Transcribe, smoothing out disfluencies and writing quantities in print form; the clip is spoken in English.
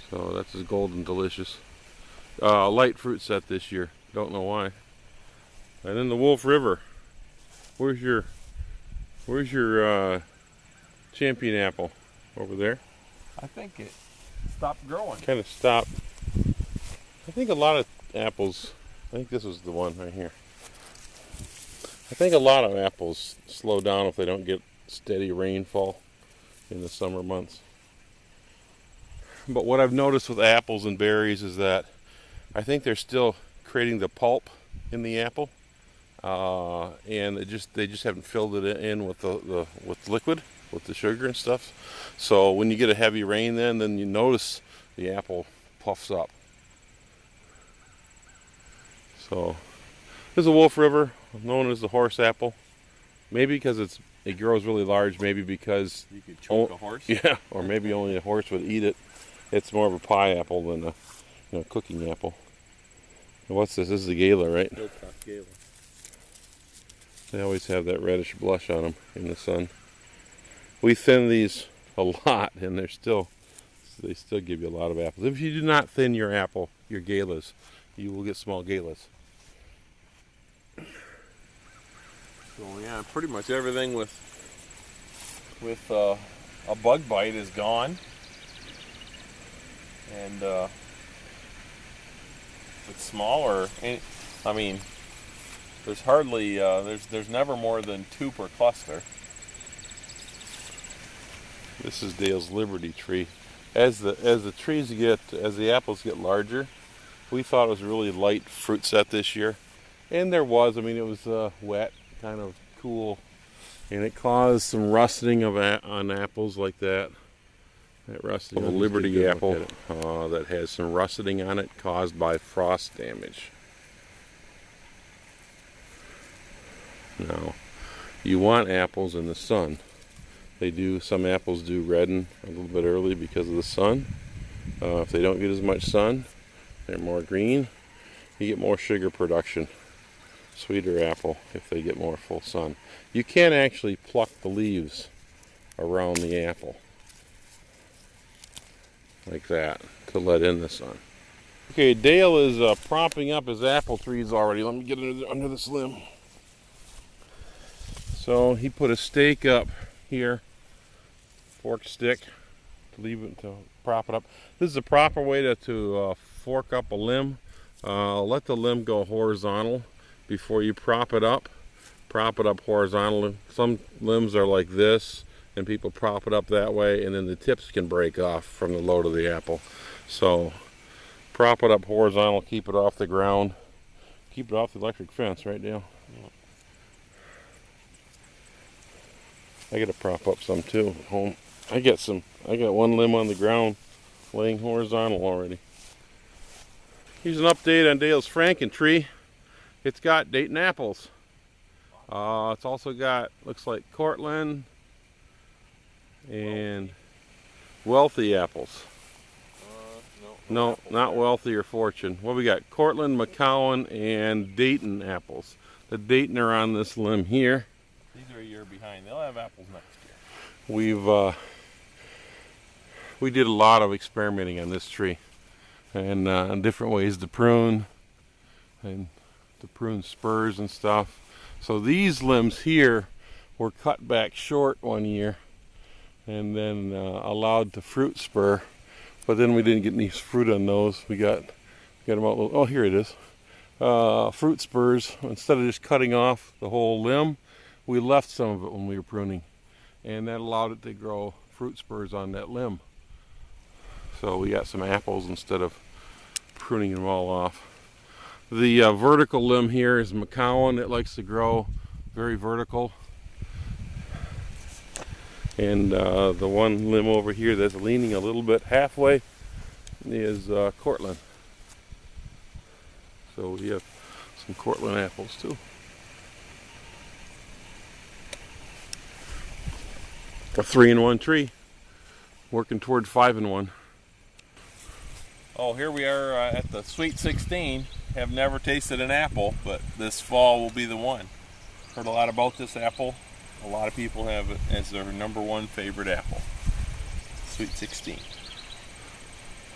So that's his golden delicious. Light fruit set this year. Don't know why. And then the Wolf River. Where's your champion apple? Over there? I think it stopped growing. Kind of stopped. I think a lot of apples, I think this was the one right here. I think a lot of apples slow down if they don't get steady rainfall in the summer months. But what I've noticed with apples and berries is that I think they're still creating the pulp in the apple, and they just haven't filled it in with with liquid, with the sugar and stuff. So when you get a heavy rain, then you notice the apple puffs up. So this is a Wolf River, known as the horse apple. Maybe because it grows really large. Maybe because you could choke a horse. Yeah, or maybe only a horse would eat it. It's more of a pie apple than a cooking apple. And what's this? This is a gala, right? Gala. They always have that reddish blush on them in the sun. We thin these a lot, and they still give you a lot of apples. If you do not thin your galas, you will get small galas. So yeah, pretty much everything with a bug bite is gone, and if it's smaller, I mean, there's hardly there's never more than 2 per cluster. This is Dale's Liberty tree. As the apples get larger, we thought it was a really light fruit set this year, and there was. I mean, it was wet, kind of cool, and it caused some rusting on apples like that. That rusting of a Liberty apple that has some rusting on it caused by frost damage. Now, you want apples in the sun. Some apples do redden a little bit early because of the sun. If they don't get as much sun, they're more green. You get more sugar production. Sweeter apple if they get more full sun. You can actually pluck the leaves around the apple like that to let in the sun. Okay, Dale is propping up his apple trees already. Let me get under this limb. So he put a stake up here, fork stick, to prop it up. This is the proper way to fork up a limb. Let the limb go horizontal before you prop it up. Prop it up horizontally. Some limbs are like this, and people prop it up that way, and then the tips can break off from the load of the apple. So prop it up horizontal, keep it off the ground, keep it off the electric fence, right, Dale? Yeah. I gotta prop up some too at home. I got one limb on the ground laying horizontal already. Here's an update on Dale's Franken tree. It's got Dayton apples. It's also got, looks like Cortland and wealthy apples. No, not wealthy or fortune. What we got? Cortland, McCowan, and Dayton apples. The Dayton are on this limb here. These are a year behind. They'll have apples next year. We did a lot of experimenting on this tree, and different ways to prune, and to prune spurs and stuff. So these limbs here were cut back short one year, and then allowed to fruit spur. But then we didn't get any fruit on those. We got them out. Oh, here it is. Fruit spurs. Instead of just cutting off the whole limb, we left some of it when we were pruning, and that allowed it to grow fruit spurs on that limb. So we got some apples instead of pruning them all off. The vertical limb here is McCowan. It likes to grow very vertical. And the one limb over here that's leaning a little bit halfway is Cortland. So we have some Cortland apples too. A 3-in-1 tree, working toward 5-in-1. Oh, here we are at the Sweet 16. Have never tasted an apple, but this fall will be the one. Heard a lot about this apple. A lot of people have it as their #1 favorite apple. Sweet 16.